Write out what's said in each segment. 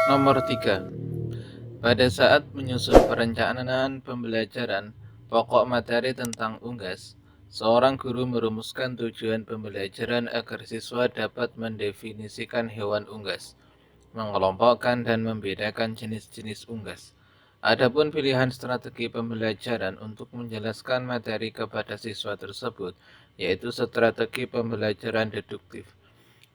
Nomor 3. Pada saat menyusun perencanaan pembelajaran pokok materi tentang unggas, seorang guru merumuskan tujuan pembelajaran agar siswa dapat mendefinisikan hewan unggas, mengelompokkan dan membedakan jenis-jenis unggas. Adapun pilihan strategi pembelajaran untuk menjelaskan materi kepada siswa tersebut, yaitu strategi pembelajaran deduktif.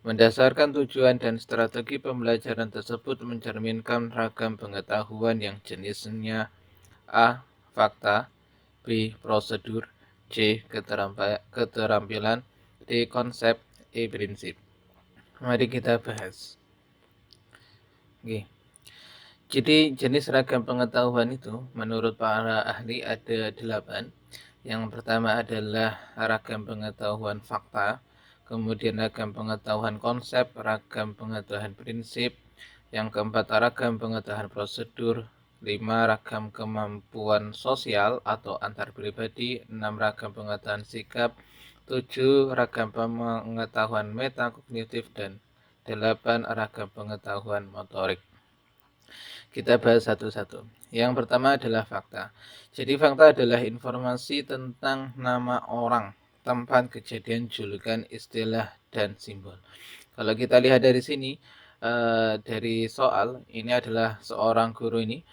Mendasarkan tujuan dan strategi pembelajaran tersebut mencerminkan ragam pengetahuan yang jenisnya A. Fakta, B. Prosedur, C. Keterampilan, D. Konsep, E. Prinsip. Mari kita bahas. Oke. Jadi jenis ragam pengetahuan itu menurut para ahli ada 8. Yang pertama adalah ragam pengetahuan fakta, kemudian ragam pengetahuan konsep, ragam pengetahuan prinsip, yang keempat ragam pengetahuan prosedur, 5 ragam kemampuan sosial atau antar pribadi, 6 ragam pengetahuan sikap, 7 ragam pengetahuan metakognitif, dan 8 ragam pengetahuan motorik. Kita bahas satu-satu. Yang pertama adalah fakta. Jadi fakta adalah informasi tentang nama orang, tempat kejadian, julukan, istilah, dan simbol. Kalau kita lihat dari sini, dari soal, ini adalah seorang guru ini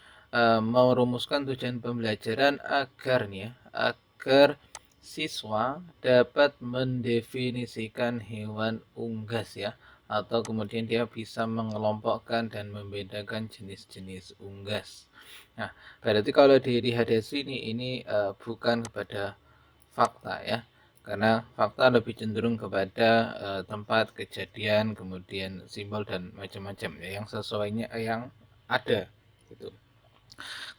merumuskan tujuan pembelajaran agar agar siswa dapat mendefinisikan hewan unggas ya, atau kemudian dia bisa mengelompokkan dan membedakan jenis-jenis unggas. Nah, berarti kalau dilihat dari sini ini bukan kepada fakta ya, karena fakta lebih cenderung kepada tempat kejadian, kemudian simbol dan macam-macam ya, yang sesuainya yang ada gitu.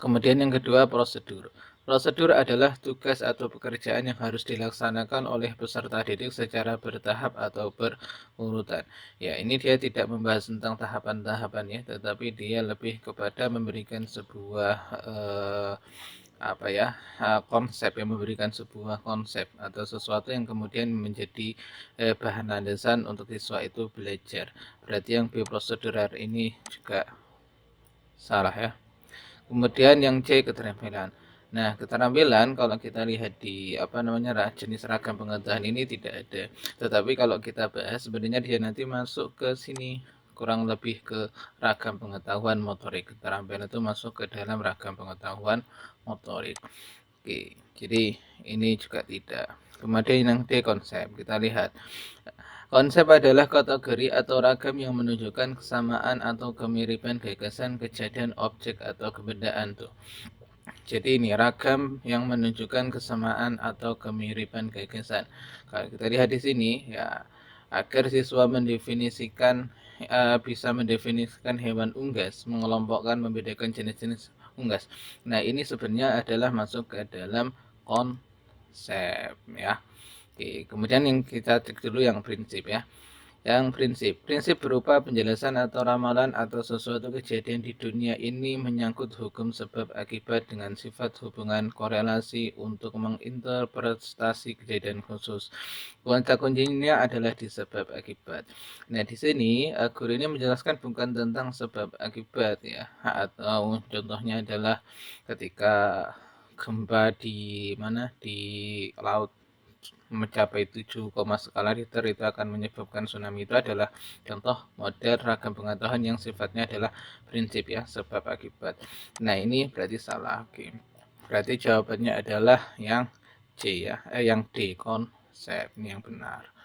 Kemudian yang kedua, prosedur. Prosedur adalah tugas atau pekerjaan yang harus dilaksanakan oleh peserta didik secara bertahap atau berurutan. Ya, ini dia tidak membahas tentang tahapan-tahapan ya, tetapi dia lebih kepada memberikan sebuah konsep, yang memberikan sebuah konsep atau sesuatu yang kemudian menjadi bahan landasan untuk siswa itu belajar. Berarti yang prosedural ini juga salah ya. Kemudian yang C, keterampilan. Nah, keterampilan kalau kita lihat di jenis ragam pengetahuan ini tidak ada. Tetapi kalau kita bahas sebenarnya dia nanti masuk ke sini, kurang lebih ke ragam pengetahuan motorik. Keterampilan itu masuk ke dalam ragam pengetahuan motorik. Oke, jadi ini juga tidak. Kemudian yang D, konsep. Kita lihat. Konsep adalah kategori atau ragam yang menunjukkan kesamaan atau kemiripan gagasan, kejadian, objek, atau kebendaan tuh. Jadi ini ragam yang menunjukkan kesamaan atau kemiripan gagasan. Kalau kita lihat di sini ya, agar siswa bisa mendefinisikan hewan unggas, mengelompokkan, membedakan jenis-jenis unggas. Nah, ini sebenarnya adalah masuk ke dalam konsep ya. Oke, kemudian yang kita cek dulu yang prinsip ya. Yang prinsip berupa penjelasan atau ramalan atau sesuatu kejadian di dunia ini menyangkut hukum sebab akibat dengan sifat hubungan korelasi untuk menginterpretasi kejadian khusus. Kata kuncinya adalah di sebab akibat. Nah, di sini guru ini menjelaskan bukan tentang sebab akibat ya, atau contohnya adalah ketika gempa di laut mencapai 7, skala Richter itu akan menyebabkan tsunami. Itu adalah contoh model ragam pengetahuan yang sifatnya adalah prinsip ya, sebab akibat. Nah, ini berarti salah. Oke. Berarti jawabannya adalah yang C ya, yang D, konsep. Ini yang benar.